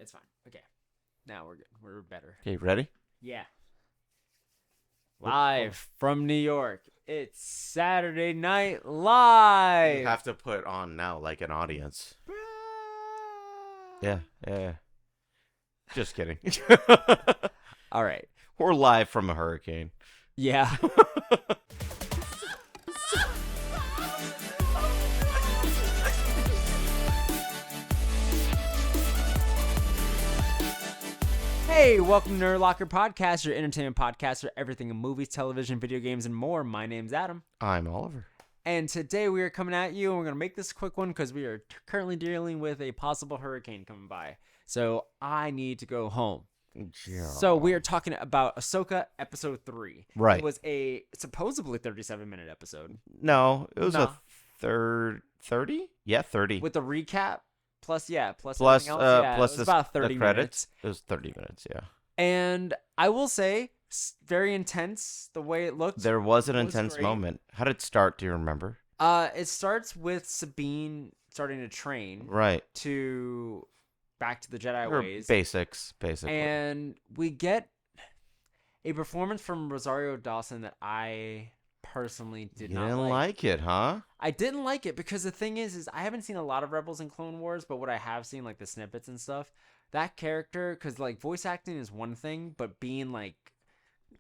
It's fine. Okay. Now we're good. We're better. Okay, ready? Yeah. Live from New York. It's Saturday Night Live. You have to put on now like an audience. Yeah. Just kidding. All right. We're live from a hurricane. Yeah. Hey, welcome to Nerd Locker Podcast, your entertainment podcast for everything in movies, television, video games, and more. My name's Adam. I'm Oliver. And today we are coming at you, and we're going to make this a quick one because we are currently dealing with a possible hurricane coming by. So I need to go home. Yeah. So we are talking about Ahsoka Episode 3. Right. It was a supposedly 37-minute episode. No, it was No. a 30? Yeah, 30. With the recap, plus plus everything else. Yeah, plus it was about 30 the credits. minutes. It was 30 minutes, yeah. And I will say, very intense the way it looked. There was an It was intense great. moment. How did it start? Do you remember? It starts with Sabine starting to train Right. to back to the Jedi Or ways. basics, basically. And we get a performance from Rosario Dawson that I personally did You not didn't like it, huh? I didn't like it because the thing is I haven't seen a lot of Rebels and Clone Wars, but what I have seen, like the snippets and stuff, that character, because like voice acting is one thing, but being like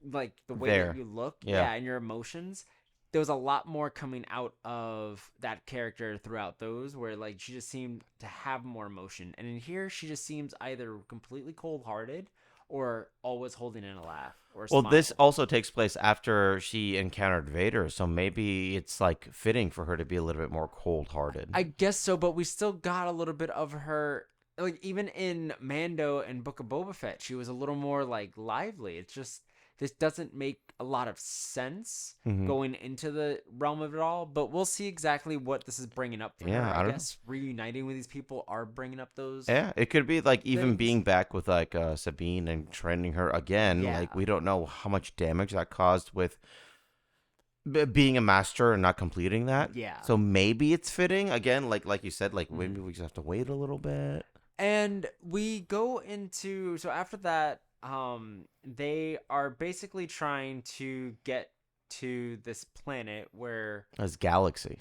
the way There. that you look, Yeah. and your emotions, there was a lot more coming out of that character throughout those, where like she just seemed to have more emotion, and in here she just seems either completely cold-hearted or always holding in a laugh or a Well, smile. this also takes place after she encountered Vader, so maybe it's like fitting for her to be a little bit more cold-hearted. I guess so, but we still got a little bit of her, like even in Mando and Book of Boba Fett, she was a little more like lively. It's just this doesn't make a lot of sense Mhm. going into the realm of it all, but we'll see exactly what this is bringing up for Yeah, her. I I don't guess reuniting with these people are bringing up those. Yeah, it could be like even things. being back with like Sabine and training her again. Yeah. Like we don't know how much damage that caused with being a master and not completing that. Yeah. So maybe it's fitting again. Like you said, like Mhm. maybe we just have to wait a little bit. And we go into, so after that, they are basically trying to get to this planet where As galaxy.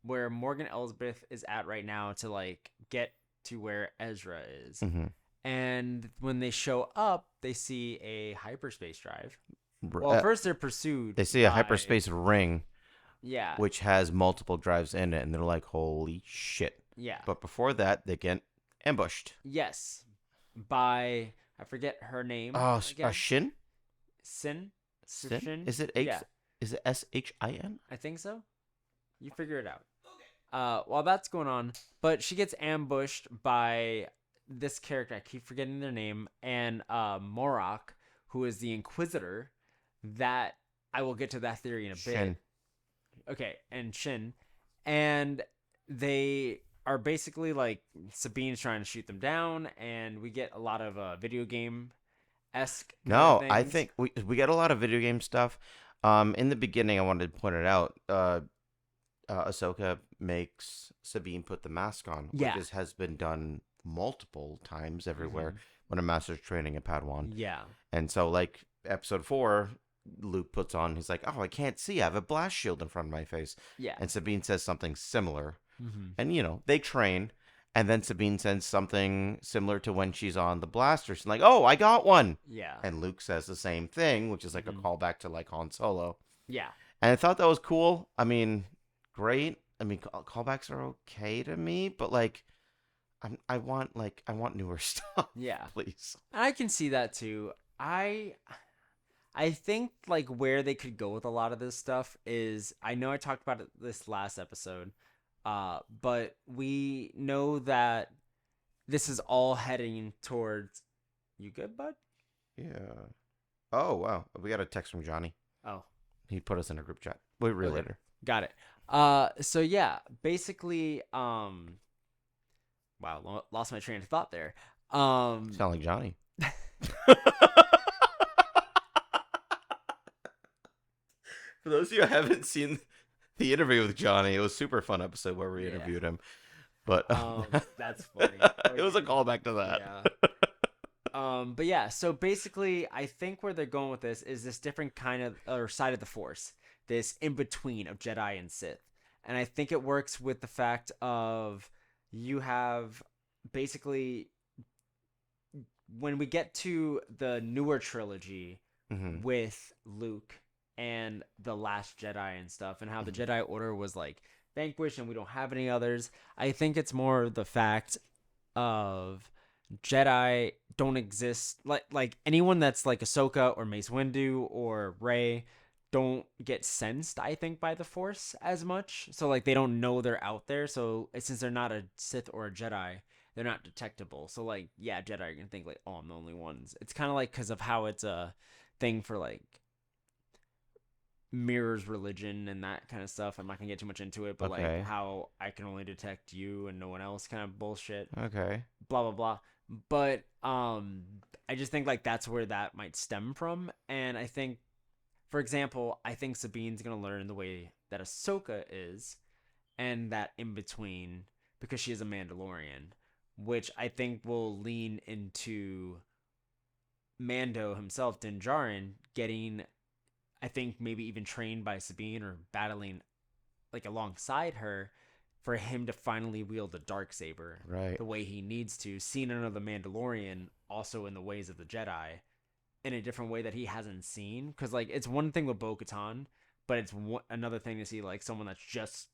where Morgan Elsbeth is at right now to like get to where Ezra is. Mm-hmm. And when they show up, they see a hyperspace drive. Well, first they're pursued. They see a by- hyperspace ring, Yeah. which has multiple drives in it, and they're like, "Holy shit!" Yeah. But before that, they get ambushed. Yes. By, I forget her name. Oh, again. Shin? Sin? Sin? Is it H? Yeah. Is it SHIN? I think so. You figure it out. While that's going on, but she gets ambushed by this character. I keep forgetting their name, and Morok, who is the Inquisitor. That I will get to that theory in a bit. Shin. Okay, and Shin, and they are basically like Sabine's trying to shoot them down, and we get a lot of video game esque. No, I think we get a lot of video game stuff. In the beginning, I wanted to point it out. Ahsoka makes Sabine put the mask on, Yeah. which has been done multiple times everywhere when a master's training a Padawan. Yeah. And so, like episode 4, Luke puts on. He's like, "Oh, I can't see. I have a blast shield in front of my face." Yeah. And Sabine says something similar. Mm-hmm. And they train. And then Sabine says something similar to when she's on the blaster. She's like, "Oh, I got one." Yeah. And Luke says the same thing, which is like Mhm. a callback to like Han Solo. Yeah. And I thought that was cool. I mean, great. I mean, callbacks are okay to me, but like, I want newer stuff. Yeah. Please. I can see that too. I think like where they could go with a lot of this stuff is, I know I talked about it this last episode, but we know that this is all heading towards. You good, bud? Yeah. Oh wow, we got a text from Johnny. Oh, He put us in a group chat. Wait, read Okay. later. got it. So yeah, basically, wow, lost my train of thought there. Sound like Johnny. For those of you who haven't seen the interview with Johnny, it was a super fun episode where we Yeah. interviewed him. but That's funny. it was a callback to that. Yeah. But yeah, so basically, I think where they're going with this is this different kind of or side of the Force, this in between of Jedi and Sith, and I think it works with the fact of you have basically when we get to the newer trilogy Hmm. with Luke and the Last Jedi and stuff, and how the Hmm. Jedi Order was like vanquished and we don't have any others. I think it's more the fact of Jedi don't exist like anyone that's like Ahsoka or Mace Windu or Rey don't get sensed, I think, by the Force as much. So like they don't know they're out there. So since they're not a Sith or a Jedi, they're not detectable. So like yeah, Jedi are gonna think like, oh, I'm the only ones. It's kind of like because of how it's a thing for like mirrors religion and that kind of stuff. I'm not gonna get too much into it, but like Okay. how I can only detect you and no one else kind of bullshit. Okay. Blah blah blah. But I just think like that's where that might stem from. And I think for example, I think Sabine's gonna learn the way that Ahsoka is and that in between because she is a Mandalorian, which I think will lean into Mando himself, Din Djarin, getting I think maybe even trained by Sabine or battling like alongside her for him to finally wield the dark saber Right. the way he needs to, seeing another Mandalorian also in the ways of the Jedi in a different way that he hasn't seen. Because like it's one thing with Bo-Katan, but it's another thing to see like someone that's just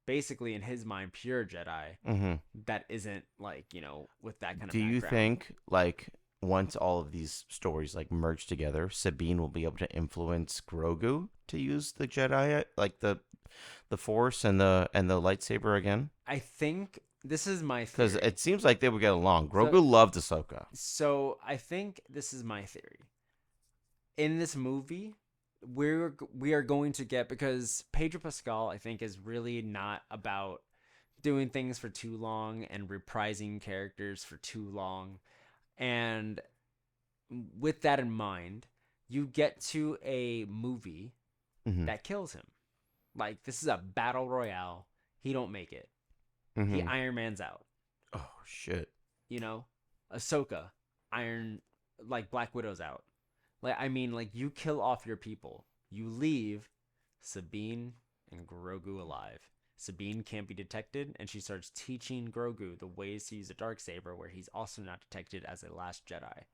basically in his mind pure Jedi Hmm. that isn't like with that kind of Do you background. think like once all of these stories like merge together, Sabine will be able to influence Grogu to use the Jedi like the Force and the lightsaber again? I think this is my Because theory. it seems like they would get along. So Grogu loved Ahsoka. so I think this is my theory. In this movie, we are going to get because Pedro Pascal I think is really not about doing things for too long and reprising characters for too long. And with that in mind, you get to a movie Hmm. that kills him. Like this is a battle royale. He don't make it. He Hmm. Iron Man's out. Oh shit. You know, Ahsoka, Iron like Black Widow's out. Like I mean, like you kill off your people. You leave Sabine and Grogu alive. Sabine can't be detected, and she starts teaching Grogu the ways to use a dark saber, where he's also not detected as a last Jedi,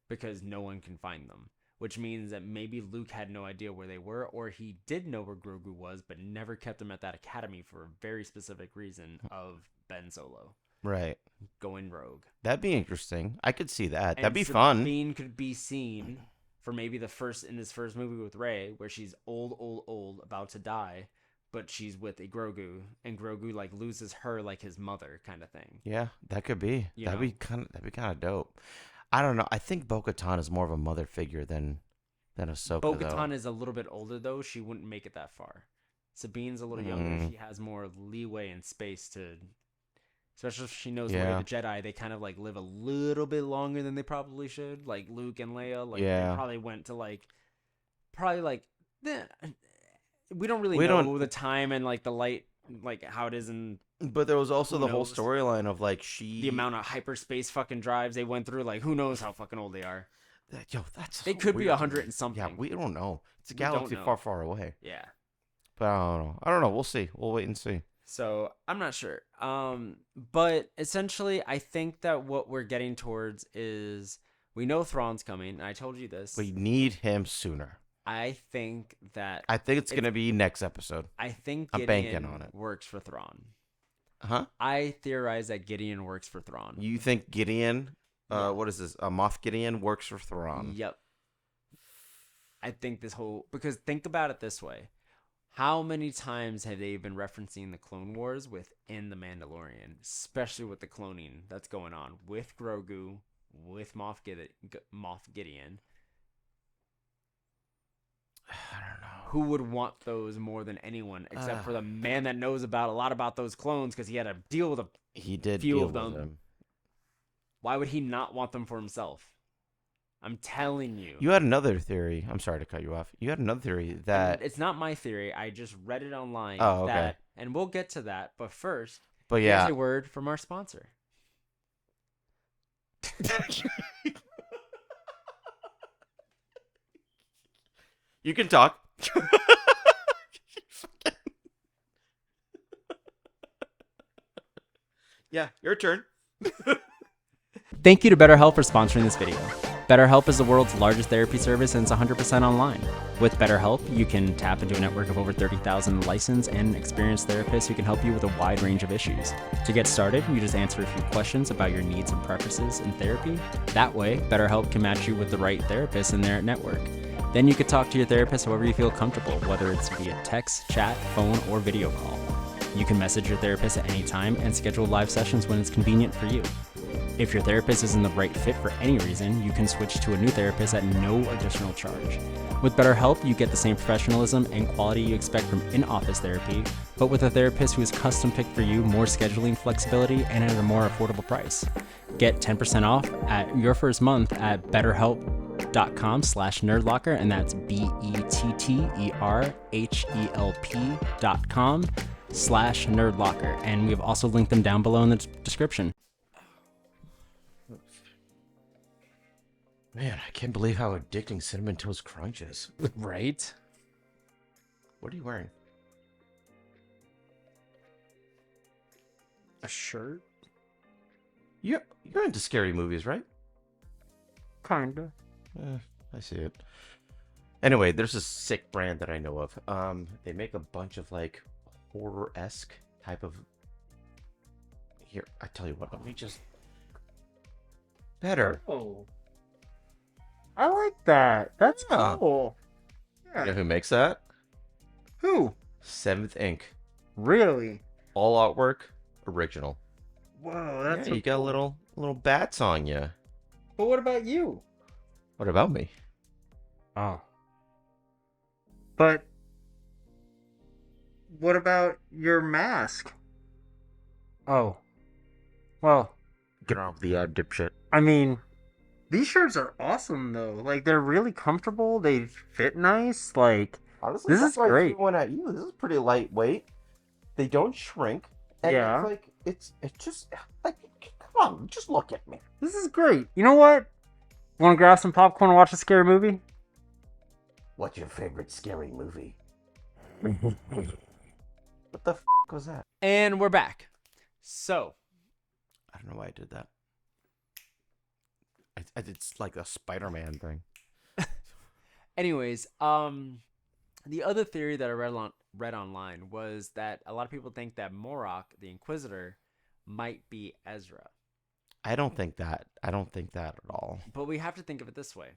because no one can find them. Which means that maybe Luke had no idea where they were, or he did know where Grogu was, but never kept him at that academy for a very specific reason of Ben Solo Right. going rogue. That'd be interesting. I could see that. That'd And be fun. Sabine could be seen for maybe the first in this first movie with Rey, where she's old, about to die, but she's with a Grogu, and Grogu like loses her like his mother, kind of thing. Yeah, that could be. You know, That'd be kind of dope. I don't know. I think Bo-Katan is more of a mother figure than Ahsoka though. Bo-Katan is a little bit older though; she wouldn't make it that far. Sabine's a little younger; Mm, she has more leeway and space to. Especially if she knows the way of yeah. the Jedi, they kind of like live a little bit longer than they probably should. Like Luke and Leia, like they Yeah. probably went to like probably like the we don't really We don't. know the time and like the light like how it is and But there was also who the whole knows storyline of like the she. amount of hyperspace fucking drives they went through, like who knows how fucking old they are. Yo, that's They so could be weird to 100 me. and Yeah, something. we don't know. It's a We don't galaxy far, know. far away. Yeah, But I don't know. I don't know. We'll see. We'll wait and see. so I'm not sure. But essentially I think that what we're getting towards is we know Thrawn's coming, and I told you this. We need him sooner. I think that I think it's it's gonna be next episode. I think I'm banking Gideon on it. works for Thrawn. Huh? I theorize that Gideon works for Thrawn. You think Gideon? Yeah. What is this? Moff Gideon works for Thrawn. Yep. I think this whole because think about it this way. How many times have they been referencing the Clone Wars within the Mandalorian, especially with the cloning that's going on with Grogu, with Moff Gideon? I don't know. Who would want those more than anyone, except for the man that knows about a lot about those clones because he had to deal with a He did few deal of with them. him. Why would he not want them for himself? I'm telling you. You had another theory. I'm sorry to cut you off. You had another theory that. And it's not my theory. I just read it online. Oh, okay. And we'll get to that. But first, But Here's yeah. a word from our sponsor. You can talk. Yeah, your turn. Thank you to BetterHelp for sponsoring this video. BetterHelp is the world's largest therapy service and it's 100% online. With BetterHelp, you can tap into a network of over 30,000 licensed and experienced therapists who can help you with a wide range of issues. To get started, you just answer a few questions about your needs and preferences in therapy. That way, BetterHelp can match you with the right therapist in their network. Then you could talk to your therapist however you feel comfortable, whether it's via text, chat, phone, or video call. You can message your therapist at any time and schedule live sessions when it's convenient for you. If your therapist isn't the right fit for any reason, you can switch to a new therapist at no additional charge. With BetterHelp, you get the same professionalism and quality you expect from in-office therapy, but with a therapist who is custom-picked for you, more scheduling flexibility, and at a more affordable price. Get 10% off at your first month at betterhelp.com/nerdlocker, and that's BETTERHELP.com/nerdlocker. And we've also linked them down below in the description. Man, I can't believe how addicting Cinnamon Toast Crunch is. Right? What are you wearing? A shirt? You're into scary movies, right? Kinda. I see it. Anyway, there's a sick brand that I know of. They make a bunch of like horror-esque type of. Here, I tell you what. Let me just. Better. Oh. I like that. That's Yeah. cool. You know who makes that? Who? 7th Ink. Really? All artwork, original. Whoa, that's Yeah, you got little bats on you. But what about you? What about me? Oh. But what about your mask? Oh. Well, Get off the dipshit. I mean, these shirts are awesome though. Like they're really comfortable. They fit nice. Like Honestly, this that's is why I great. threw one at you. This is pretty lightweight. They don't shrink. And Yeah. It's like it's just like come on, just look at me. This is great. You know what? Want to grab some popcorn and watch a scary movie? What's your favorite scary movie? What the was that? And we're back. So, I don't know why I did that. It's like a Spider-Man thing. anyways, the other theory that I read online was that a lot of people think that Morok, the Inquisitor, might be Ezra. I don't think that. I don't think that at all. But we have to think of it this way.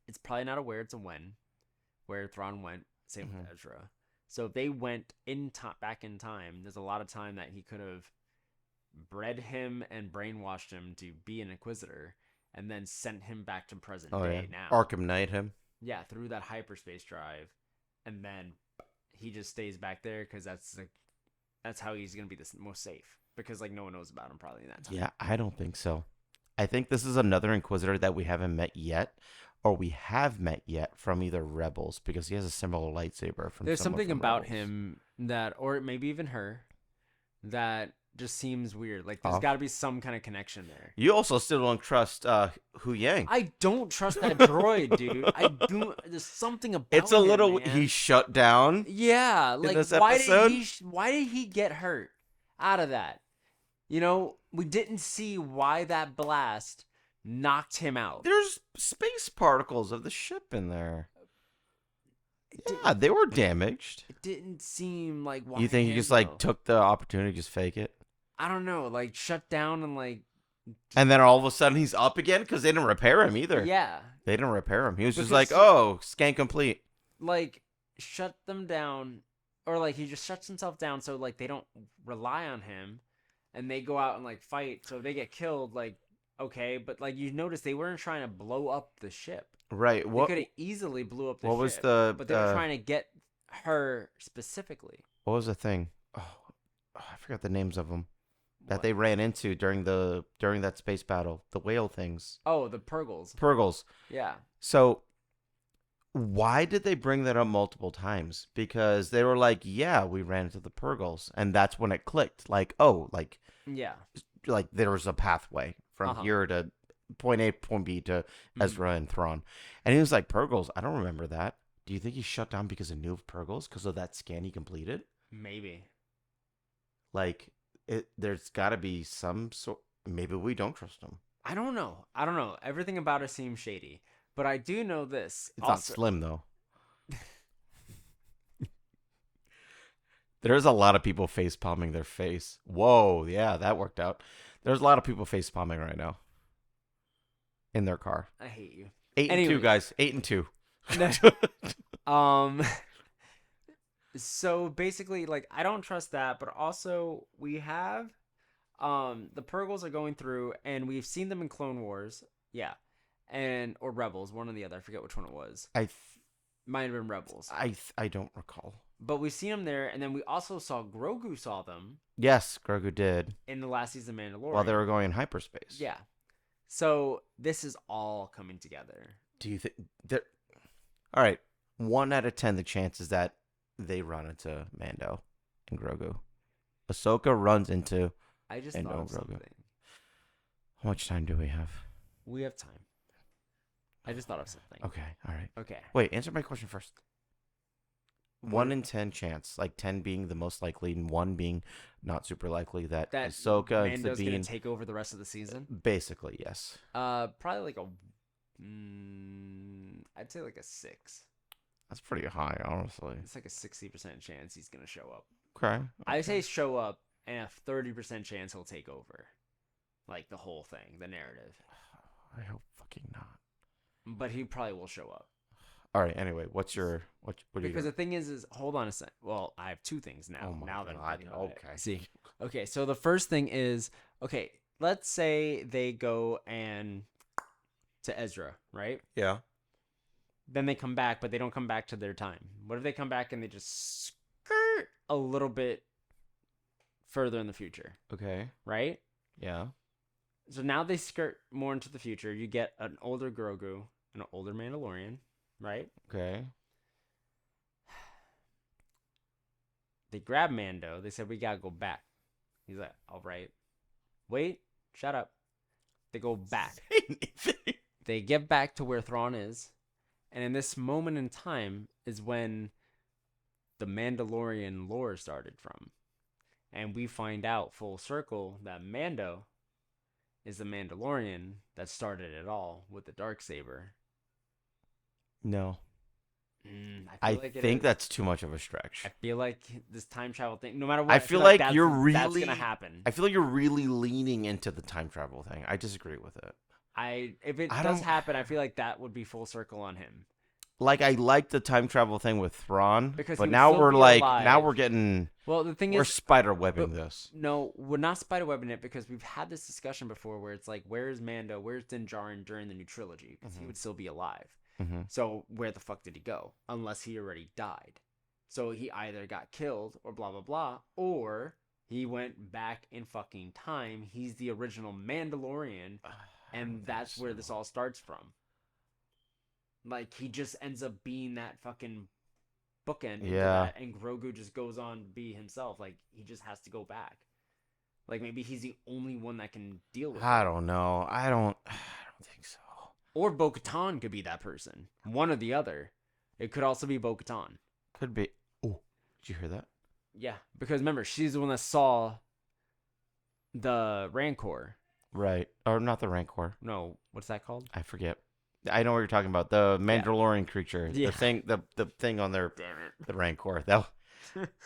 It's probably not a where, it's a when. Where Thrawn went, same with Ezra. So if they went back in time, there's a lot of time that he could have bred him and brainwashed him to be an Inquisitor and then sent him back to present day now. Arkham Knight him. Yeah, through that hyperspace drive. And then he just stays back there because that's how he's going to be the most safe. Because no one knows about him probably in that time. Yeah, I don't think so. I think this is another Inquisitor that we haven't met yet, or we have met yet from either Rebels, because he has a similar lightsaber from. There's someone something from about Rebels. him that, or maybe even her, that just seems weird. Like there's got to be some kind of connection there. You also still don't trust Hu Yang. I don't trust that droid, dude. I do. There's something about It's a him, little. man. He shut down. Yeah, like this why episode? why did he get hurt out of that? You know, we didn't see why that blast knocked him out. There's space particles of the ship in there. Yeah, they were damaged. It didn't seem like why. You think he just took the opportunity to just fake it? I don't know, shut down and And then all of a sudden he's up again because they didn't repair him either. yeah, They didn't repair him. He was just Because- like, oh, scan complete. shut them down, or he just shuts himself down so they don't rely on him, and they go out and fight. So if they get killed, okay, but you notice they weren't trying to blow up the ship. Right. They What could have easily blew up the What ship. was the? But they were trying to get her specifically. What was the thing? Oh, I forgot the names of them that What? they ran into during that space battle. The whale things. Oh, the Purgles. Purgles. Yeah. So Why did they bring that up multiple times? Because they were like, yeah, we ran into the Purgles, and that's when it clicked. Like, oh, Yeah. like there was a pathway Uh from huh. here to point A, point B to Ezra and Thrawn. And he was like, Purgles, I don't remember that. Do you think he shut down because of new Purgles? Because of that scan he completed? Maybe. Like, there's got to be some sort. Maybe we don't trust him. I don't know. I don't know. Everything about it seems shady. But I do know this. It's not Also, Slim, though. There's a lot of people face palming their face. Whoa, yeah, that worked out. There's a lot of people face palming right now in their car. I hate you. 8-2, guys. 8-2. um. So basically, like, I don't trust that, but also we have, the Purgles are going through, and we've seen them in Clone Wars, yeah, or Rebels, one or the other. I forget which one it was. Might have been Rebels. I don't recall. But we've seen them there, and then we also saw Grogu saw them. Yes, Grogu did. In the last season of Mandalorian. While they were going in hyperspace. Yeah. So this is all coming together. Do you think all right, 1 out of 10 the chances that they run into Mando and Grogu. Ahsoka runs into I just Mando thought and of Grogu. something. How much time do we have? We have time. I just thought of something. Okay, all right. Okay. Wait, answer my question first. 1 in 10 chance, like 10 being the most likely and 1 being not super likely that Ahsoka and Mando's Sabine gonna take over the rest of the season. Basically, yes. Probably like I'd say like a 6. That's pretty high, honestly. It's like a 60% chance he's gonna show up. Okay. I say show up, and a 30% chance he'll take over, like the whole thing, the narrative. I hope fucking not. But he probably will show up. All right. Anyway, what do you Because got? the thing is hold on a second. Well, I have 2 things now. Oh my now that I'm God. thinking about it. Okay. See. Okay, so the first thing is, okay, let's say they go to Ezra, right? Yeah. Then they come back, but they don't come back to their time. What if they come back and they just skirt a little bit further in the future? Okay. Right? Yeah. So now they skirt more into the future. You get an older Grogu, an older Mandalorian, right? Okay. They grab Mando. They said, we gotta go back. He's like, all right. Wait, shut up. They go back. They get back to where Thrawn is. And in this moment in time is when the Mandalorian lore started from. And we find out full circle that Mando is the Mandalorian that started it all with the Darksaber. No. I think that's too much of a stretch. I feel like this time travel thing, no matter what, I feel like that's gonna happen. I feel like you're really leaning into the time travel thing. I disagree with it. If it does happen, I feel like that would be full circle on him. Like, I like the time travel thing with Thrawn, Because but now we're getting. Well, the thing we're is, spider webbing this. No, we're not spider webbing it because we've had this discussion before where it's like, where's Mando? Where's Din Djarin during the new trilogy? Because he would still be alive. Mm-hmm. So where the fuck did he go? Unless he already died. So he either got killed or blah, blah, blah, or he went back in fucking time. He's the original Mandalorian, and that's where this all starts from. Like, he just ends up being that fucking bookend. Yeah. And Grogu just goes on to be himself. Like, he just has to go back. Like, maybe he's the only one that can deal with it. I don't know. I don't think so. Or Bo-Katan could be that person. One or the other. It could also be Bo-Katan. Could be. Oh, did you hear that? Yeah, because remember, she's the one that saw the Rancor. Right. Or not the Rancor. No, what's that called? I forget. I know what you're talking about. The Mandalorian creature. Yeah. The thing on their the Rancor.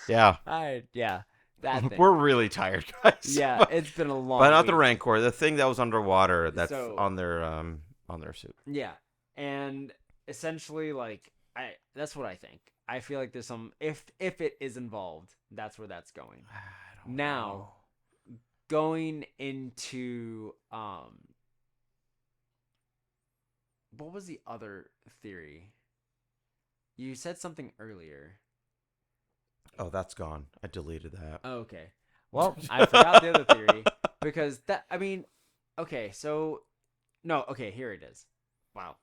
Yeah. That thing. We're really tired, guys. Yeah, it's been a long But not the week. Rancor, the thing that was underwater that's So- on their suit. Yeah, and essentially, like, that's what I think. I feel like there's some if it is involved, that's where that's going. I don't Now, know. going into what was the other theory? You said something earlier. Oh, that's gone. I deleted that. Oh, okay. Well, I forgot the other theory because okay, so no, okay, here it is. Wow.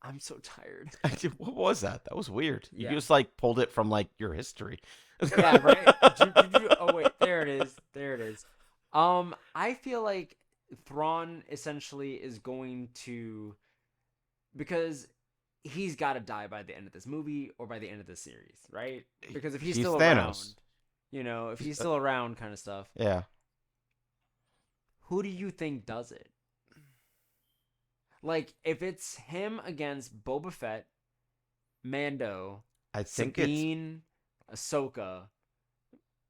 I'm so tired. What was that? That was weird. You Yeah. just like pulled it from like your history. Yeah, right. Oh wait, there it is. There it is. I feel like Thrawn essentially is going to, because he's got to die by the end of this movie or by the end of this series, right? Because if he's He's still around, Thanos. if he's still around, kind of stuff. Yeah. Who do you think does it? Like, if it's him against Boba Fett, Mando, I think it's Sabine, Ahsoka,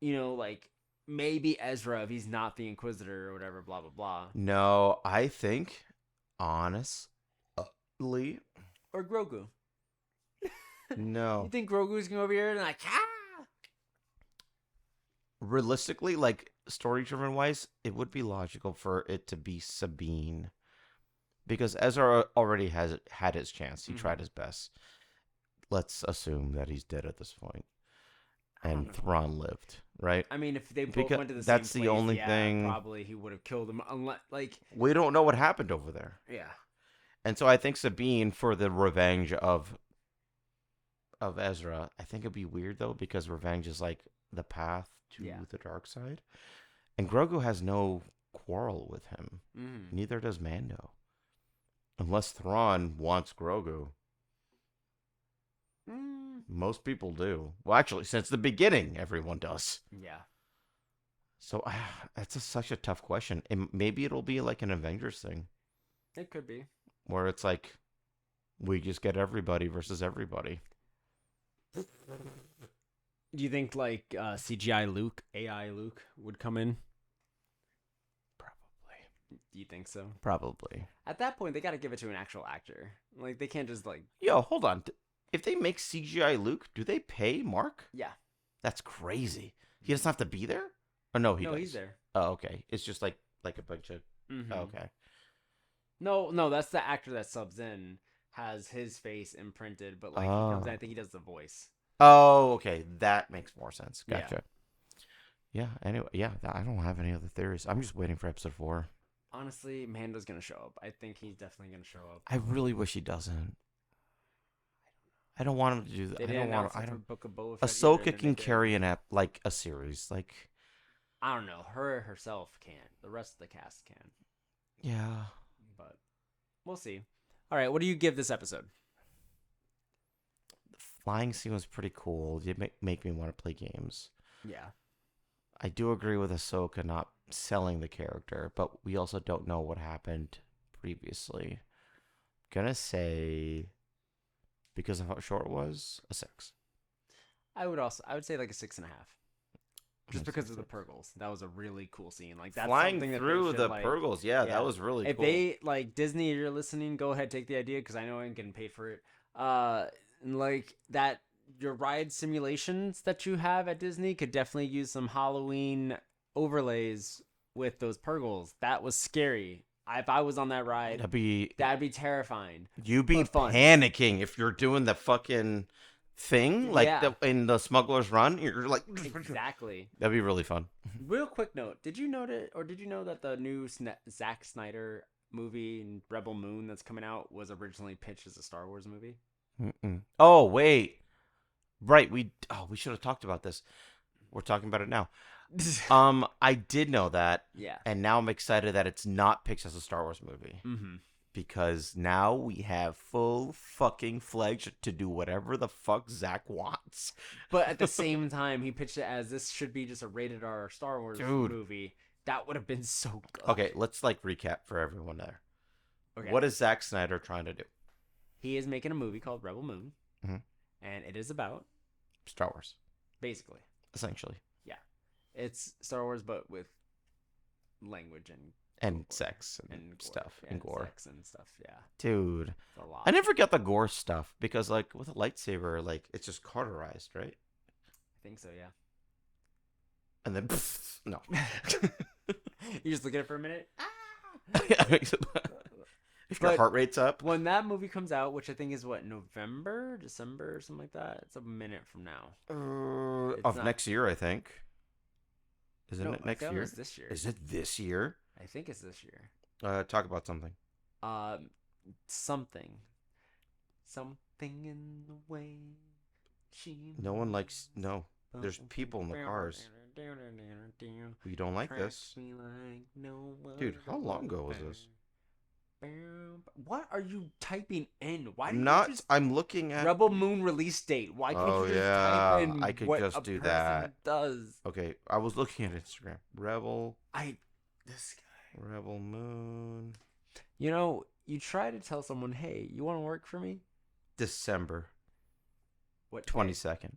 like maybe Ezra if he's not the Inquisitor or whatever, blah blah blah, no. I think honestly, or Grogu. You no. think Grogu's gonna go over here and like, Realistically, like story driven wise, it would be logical for it to be Sabine because Ezra already has had his chance. He tried his best. Let's assume that he's dead at this point, I don't and know. Thrawn lived, right? I mean, if they both Because went to the that's same the place, only yeah, thing. probably he would have killed him. Unless, like, We don't know what happened over there, yeah, and so I think Sabine for the revenge of Ezra. I think it'd be weird though because revenge is like the path to Yeah. the dark side, and Grogu has no quarrel with him. Neither does Mando, unless Thrawn wants Grogu. Most people do. Well, actually, since the beginning, everyone does. yeah. So that's such a tough question. And maybe it'll be like an Avengers thing, It could be. where it's like we just get everybody versus everybody. Do you think like CGI Luke, AI Luke would come in? Probably. Do you think so? Probably. At that point, they got to give it to an actual actor. Like, they can't just like, Yo, hold on. If they make CGI Luke, do they pay Mark? yeah. That's crazy. He doesn't have to be there? Or no, he No, does. he's there. Oh, okay. It's just like a bunch of... Mhm. Oh, okay. No, that's the actor that subs in, has his face imprinted, but like he comes in, I think he does the voice. Oh, okay. That makes more sense. Yeah. Gotcha. Yeah, anyway, yeah, I don't have any other theories. I'm just waiting for episode 4. Honestly, Mando's gonna show up. I think he's definitely gonna show up. I really wish he doesn't. I don't want him to do that. They I didn't don't want. announce it I for don't. Book of Boba Fett either, Ahsoka and then can they did. carry an app like a series. Like, I don't know. Her herself can't. The rest of the cast can. yeah. But we'll see. All right, what do you give this episode? The flying scene was pretty cool. It make me want to play games. Yeah. I do agree with Ahsoka not selling the character, but we also don't know what happened previously. Gonna say, because of how short it was, a 6. I would say like a 6.5. Just That's because of the 6. Purgles. That was a really cool scene. Like, that's Flying something that through they should, the like, Purgles, yeah, yeah. that was really if cool. they, like, Disney, you're listening, go ahead, take the idea, because I know I'm getting paid for it. And like that, your ride simulations that you have at Disney could definitely use some Halloween overlays with those Purgles. That was scary. If I was on that ride, That'd be terrifying. you be but fun. panicking if you're doing the fucking thing like Yeah. in the Smuggler's Run. You're like, Exactly. that'd be really fun. Real quick note: did you know that the new Zack Snyder movie Rebel Moon that's coming out was originally pitched as a Star Wars movie? Mm-mm. Oh wait, right. We should have talked about this. We're talking about it now. I did know that, Yeah. and now I'm excited that it's not pitched as a Star Wars movie Mm-hmm. because now we have full fucking fledged to do whatever the fuck Zach wants. But at the same time, he pitched it as this should be just a rated R Star Wars movie. That would have been so good. Okay, let's like recap for everyone there. Okay. What is Zack Snyder trying to do? He is making a movie called Rebel Moon, Mhm. and it is about, Star Wars, basically, essentially, it's Star Wars but with language and sex and gore. stuff Yeah, and gore. sex and stuff. Yeah, Dude, it's a lot. I never got the gore stuff because like with a lightsaber, like it's just cauterized, right? I think so. Yeah. And then no. You just look at it for a minute. If your But heart rate's up, when that movie comes out, which I think is what, November, December, something like that. It's a minute from now. of not- next year, I think. Isn't No, it I next thought it year? was this year. Is it this year? I think it's this year. Talk about something. Something. Something in the way she No one likes. moves. No, there's people in the cars. We don't like this. Tracks me like no Dude, how long other. ago was this? What are you typing in? Why I'm didn't not. you just I'm looking at. Rebel Moon release date? Why can't Oh you just yeah, type in I could what just a do person that. does? Okay, I was looking at Instagram. This guy. Rebel Moon, You know, you try to tell someone, "Hey, you want to work for me?" December What 22nd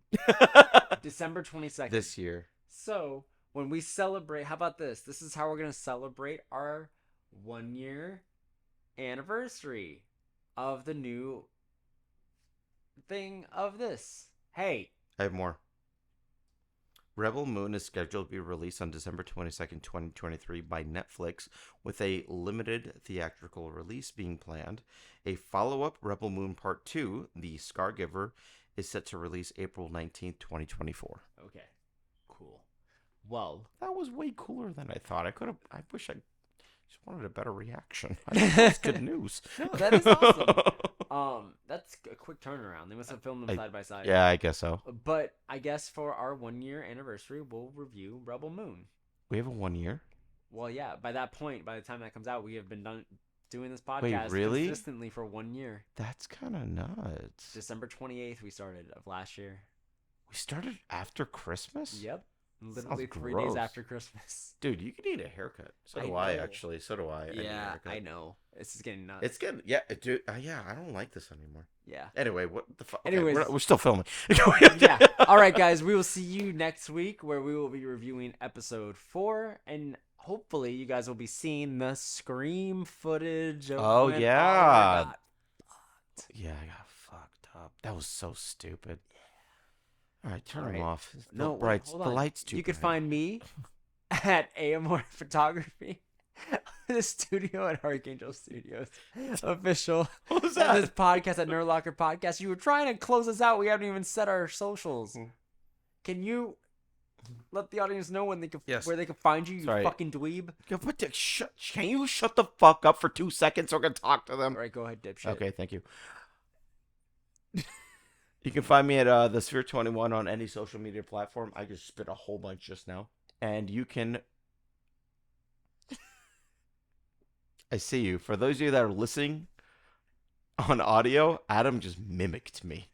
December 22nd. this year. So when we celebrate, how about this? This is how we're gonna celebrate our 1 year anniversary of the new thing of this. Hey, I have more. Rebel Moon is scheduled to be released on December 22nd, 2023 by Netflix, with a limited theatrical release being planned. A follow-up, Rebel Moon Part 2, The Scargiver, is set to release April 19th, 2024. okay, cool. Well, That was way cooler than I thought. I wish I just wanted a better reaction. I thought that's good news. no, that is awesome. That's a quick turnaround. They must have filmed them side by side. Yeah, I guess so. But I guess for our 1 year anniversary, we'll review Rebel Moon. We have a 1 year? Well, yeah. By that point, by the time that comes out, we have been doing this podcast really? consistently for 1 year. That's kind of nuts. December 28th, we started of last year. We started after Christmas? Yep. Literally Sounds 3 gross. days after Christmas. Dude, you could need a haircut. So I do I, know. actually. So do I. need a Yeah, haircut. I know. This is getting nuts. It's good. Yeah, dude. Yeah, I don't like this anymore. Yeah. Anyway, what the fuck? Anyways. We're still filming. Yeah. All right, guys. We will see you next week where we will be reviewing episode 4. And hopefully you guys will be seeing the Scream footage of Oh, when yeah. Oliver got fucked. Yeah, I got fucked up. That was so stupid. All right, turn All them right. off. No, wait, brights. hold The on. lights too You can bright. find me at AMR Photography, the studio at Archangel Studios, official. What was And that? this podcast at Nerd Locker Podcast. You were trying to close us out. We haven't even set our socials. Can you let the audience know when they can Yes. where they can find you? You Sorry. fucking dweeb. Can you shut the fuck up for 2 seconds so I can talk to them? All right, go ahead, dipshit. Okay, thank you. You can find me at the Sphere 21 on any social media platform. I just spit a whole bunch just now. And you can... I see you. For those of you that are listening on audio, Adam just mimicked me.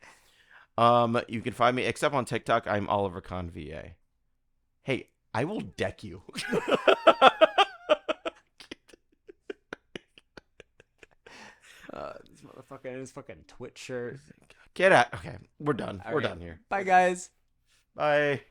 You can find me, except on TikTok, I'm Oliver Khan VA. Hey, I will deck you. This motherfucker in his fucking Twitch shirt. Get out. Okay, we're done. All We're right. done here. Bye, guys. Bye.